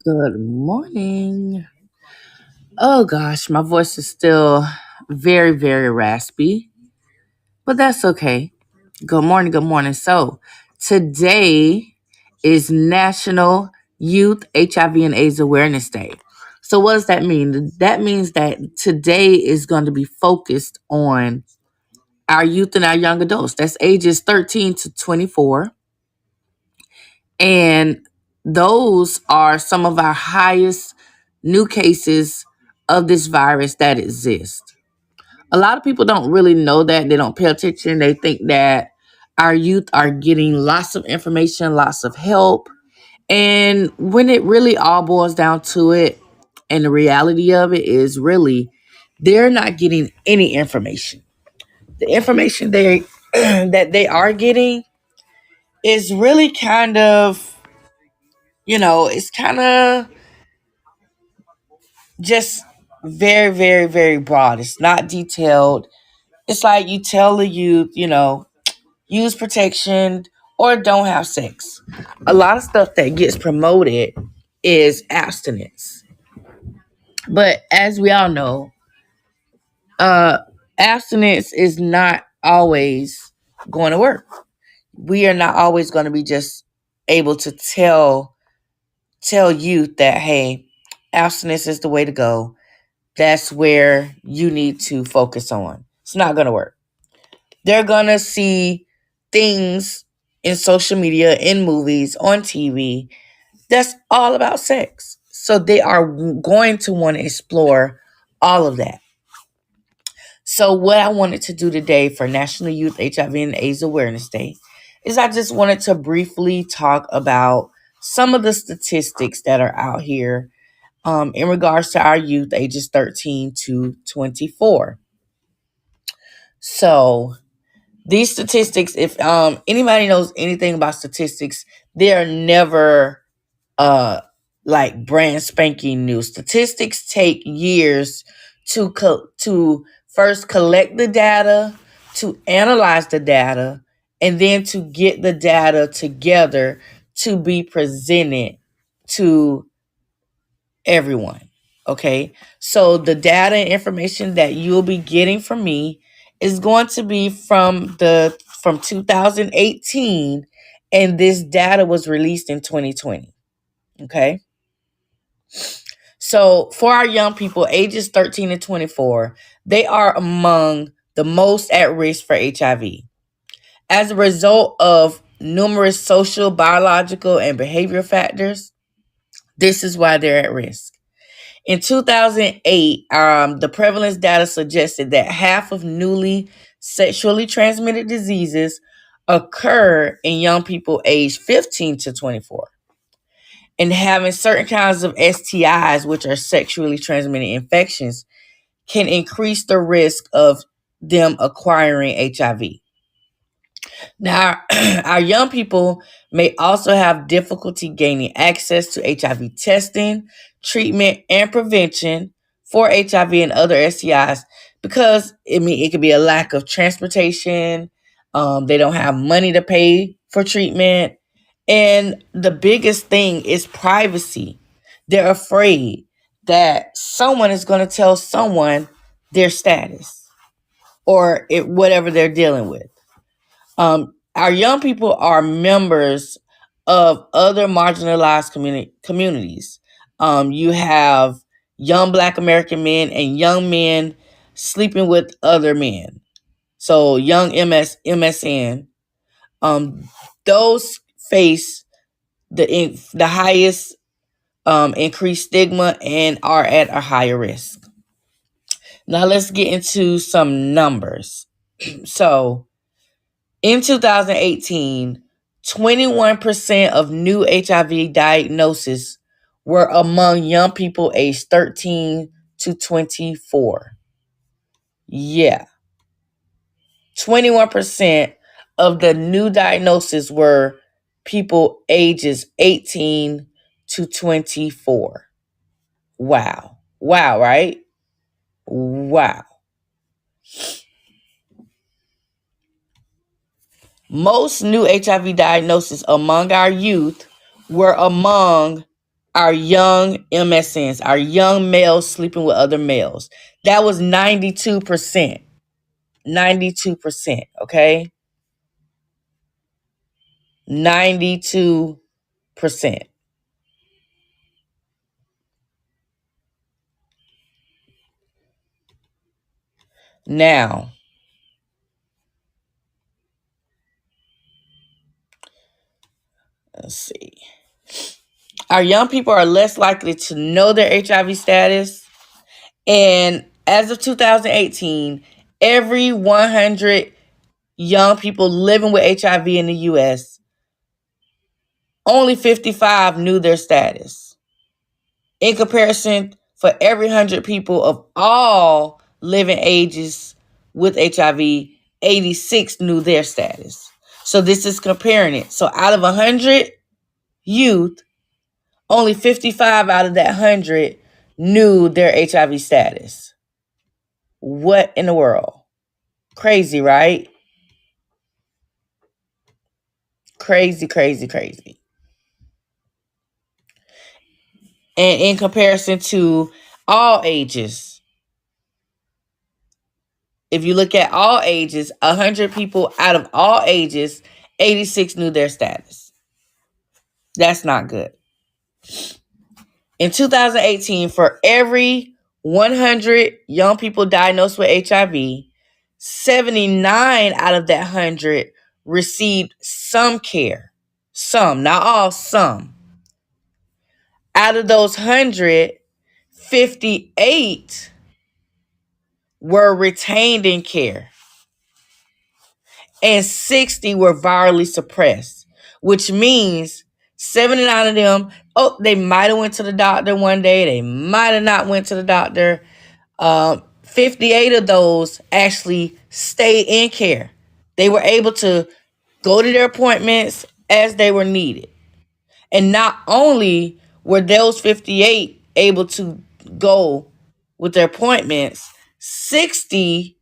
Good morning. Oh gosh, my voice is still very, very raspy, but that's okay. Good morning, good morning. So, today is National Youth HIV and AIDS Awareness Day. So, what does that mean? That means that today is going to be focused on our youth and our young adults. That's ages 13 to 24. And those are some of our highest new cases of this virus that exist. A lot of people don't really know that. They don't pay attention. They think that our youth are getting lots of information, lots of help. And when it really all boils down to it, and the reality of it is really they're not getting any information. The information they that they are getting is really kind of, it's kind of just very, very, very broad. It's not detailed. It's like you tell the youth, use protection or don't have sex. A lot of stuff that gets promoted is abstinence. But as we all know, uh, abstinence is not always going to work. We are not always going to be just able to tell youth that, hey, abstinence is the way to go. That's where you need to focus on. It's not going to work. They're going to see things in social media, in movies, on TV that's all about sex. So they are going to want to explore all of that. So, what I wanted to do today for National Youth HIV and AIDS Awareness Day is I just wanted to briefly talk about some of the statistics that are out here in regards to our youth ages 13 to 24. So, these statistics, if anybody knows anything about statistics, they are never uh like brand spanking new. Statistics take years to first collect the data, to analyze the data, and then to get the data together to be presented to everyone. Okay? So the data and information that you'll be getting from me is going to be from 2018, and this data was released in 2020. Okay? So for our young people, ages 13 to 24, they are among the most at risk for HIV. As a result of numerous social, biological, and behavioral factors, this is why they're at risk. In 2008, the prevalence data suggested that half of newly sexually transmitted diseases occur in young people aged 15 to 24. And having certain kinds of STIs, which are sexually transmitted infections, can increase the risk of them acquiring HIV. Now, our young people may also have difficulty gaining access to HIV testing, treatment, and prevention for HIV and other STIs because it could be a lack of transportation. They don't have money to pay for treatment. And the biggest thing is privacy. They're afraid that someone is going to tell someone their status or whatever they're dealing with. Our young people are members of other marginalized communities. You have young Black American men and young men sleeping with other men. So young MSN, those face the highest increased stigma and are at a higher risk. Now let's get into some numbers. So in 2018, 21% of new HIV diagnoses were among young people aged 13 to 24. Yeah. 21% of the new diagnoses were people ages 18 to 24. Wow. Wow, right? Wow. Most new HIV diagnoses among our youth were among our young MSNs, our young males sleeping with other males. That was 92%. 92%, okay? 92%. Now, let's see. Our young people are less likely to know their HIV status. And as of 2018, every 100 young people living with HIV in the US, only 55 knew their status. In comparison, for every 100 people of all living ages with HIV, 86 knew their status. So this is comparing it. So out of 100 youth, only 55 out of that 100 knew their HIV status. What in the world? Crazy, right? Crazy, crazy, crazy. And in comparison to all ages, if you look at all ages, 100 people out of all ages, 86 knew their status. That's not good. In 2018, for every 100 young people diagnosed with HIV, 79 out of that 100 received some care. Some, not all, some. Out of those 100, 58 were retained in care and 60 were virally suppressed, which means 79 of them, they might have went to the doctor one day, they might have not went to the doctor. 58 of those actually stayed in care. They were able to go to their appointments as they were needed. And not only were those 58 able to go with their appointments, 60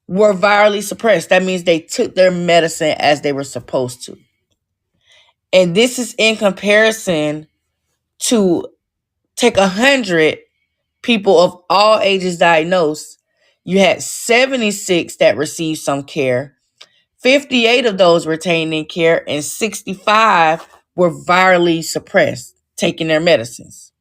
were virally suppressed. That means they took their medicine as they were supposed to. And this is in comparison to take 100 people of all ages diagnosed. You had 76 that received some care. 58 of those retained in care and 65 were virally suppressed, taking their medicines.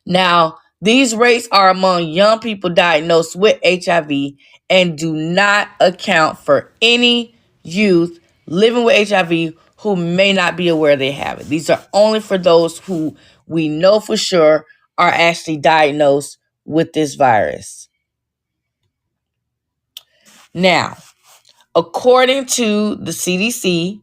Now, these rates are among young people diagnosed with HIV and do not account for any youth living with HIV who may not be aware they have it. These are only for those who we know for sure are actually diagnosed with this virus. Now, according to the CDC,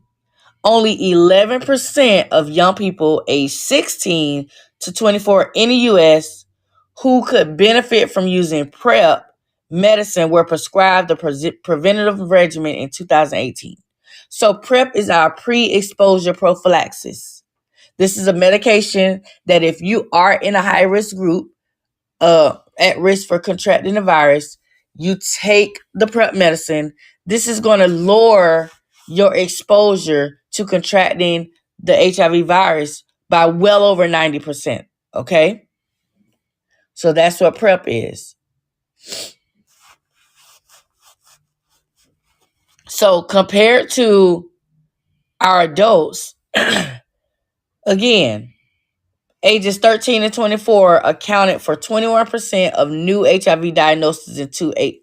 only 11% of young people aged 16 to 24 in the U.S. who could benefit from using PrEP medicine were prescribed the preventative regimen in 2018. So PrEP is our pre-exposure prophylaxis. This is a medication that if you are in a high-risk group, at risk for contracting the virus, you take the PrEP medicine. This is going to lower your exposure to contracting the HIV virus by well over 90%. Okay? So that's what PrEP is. So compared to our adults, again, ages 13 to 24 accounted for 21% of new HIV diagnoses in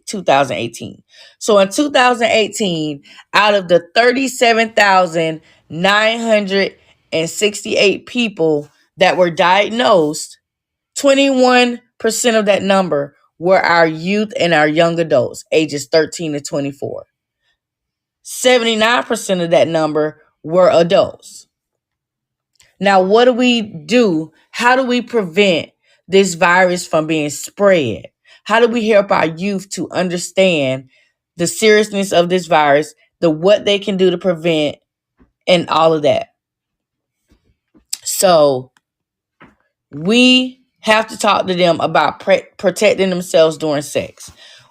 2018. So in 2018, out of the 37,968 people that were diagnosed, 21% of that number were our youth and our young adults, ages 13 to 24. 79% of that number were adults. Now, what do we do? How do we prevent this virus from being spread? How do we help our youth to understand the seriousness of this virus, what they can do to prevent, and all of that? So we have to talk to them about protecting themselves during sex.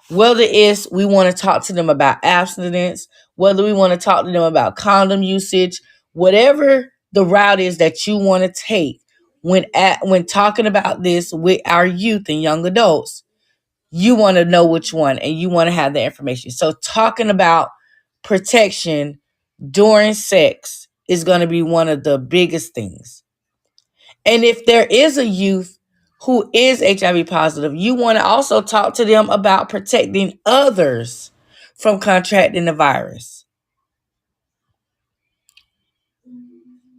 Whether it's we want to talk to them about abstinence, whether we want to talk to them about condom usage, whatever the route is that you want to take when talking about this with our youth and young adults. You want to know which one and you want to have the information. So talking about protection during sex is going to be one of the biggest things. And if there is a youth who is HIV positive, you want to also talk to them about protecting others from contracting the virus.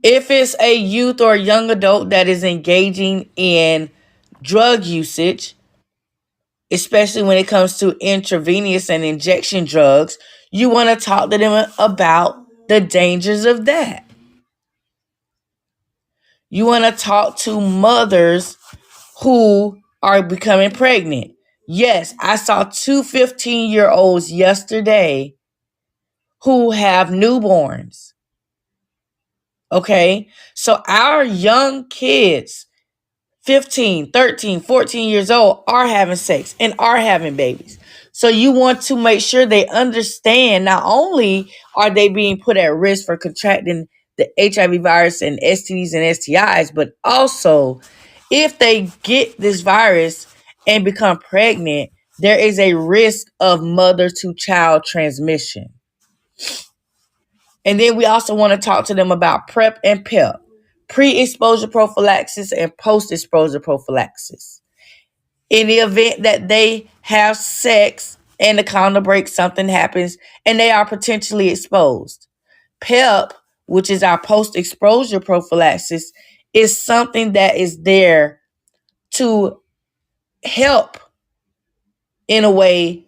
If it's a youth or a young adult that is engaging in drug usage, especially when it comes to intravenous and injection drugs, you want to talk to them about the dangers of that. You want to talk to mothers who are becoming pregnant. Yes, I saw two 15-year-olds yesterday who have newborns. Okay? So our young kids, 15, 13, 14 years old, are having sex and are having babies. So you want to make sure they understand not only are they being put at risk for contracting the HIV virus and STDs and STIs, but also if they get this virus and become pregnant, there is a risk of mother to child transmission. And then we also want to talk to them about PrEP and PEP, pre-exposure prophylaxis and post-exposure prophylaxis. In the event that they have sex and the condom breaks, something happens, and they are potentially exposed. PEP, which is our post-exposure prophylaxis, is something that is there to help in a way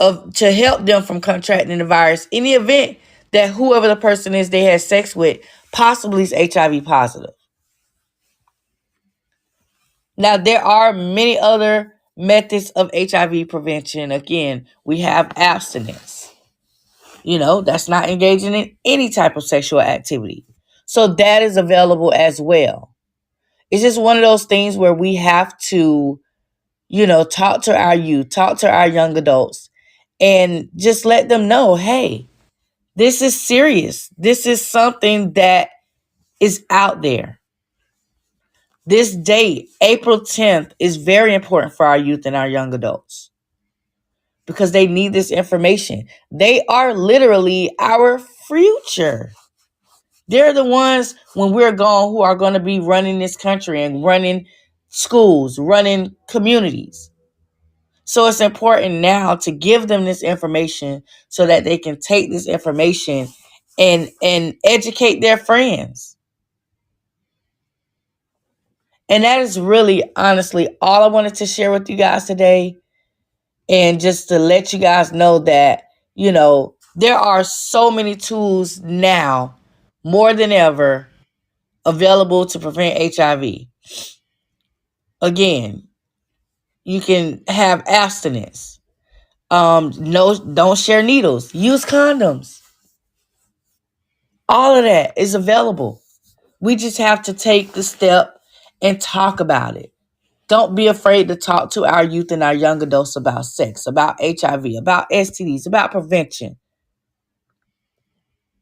to help them from contracting the virus in the event that whoever the person is they had sex with possibly is HIV positive. Now, there are many other methods of HIV prevention. Again, we have abstinence. That's not engaging in any type of sexual activity. So that is available as well. It's just one of those things where we have to, talk to our youth, talk to our young adults, and just let them know, hey, this is serious. This is something that is out there. This date, April 10th, is very important for our youth and our young adults because they need this information. They are literally our future. They're the ones when we're gone who are going to be running this country and running schools, running communities. So it's important now to give them this information so that they can take this information and educate their friends. And that is really honestly all I wanted to share with you guys today. And just to let you guys know that, there are so many tools now, more than ever, available to prevent HIV. Again, you can have abstinence. No, don't share needles. Use condoms. All of that is available. We just have to take the step and talk about it. Don't be afraid to talk to our youth and our young adults about sex, about HIV, about STDs, about prevention.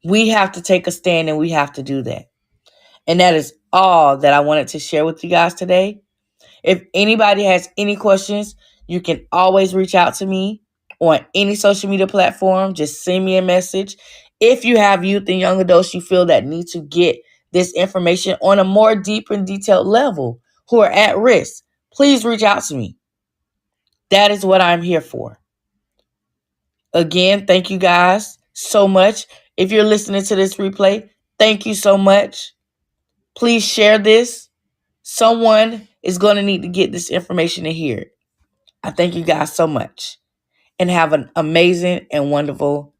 We have to take a stand and we have to do that. And that is all that I wanted to share with you guys today. If anybody has any questions, you can always reach out to me on any social media platform. Just send me a message. If you have youth and young adults you feel that need to get this information on a more deep and detailed level who are at risk, please reach out to me. That is what I'm here for. Again, thank you guys so much. If you're listening to this replay, thank you so much. Please share this. Someone is going to need to get this information and hear it. I thank you guys so much and have an amazing and wonderful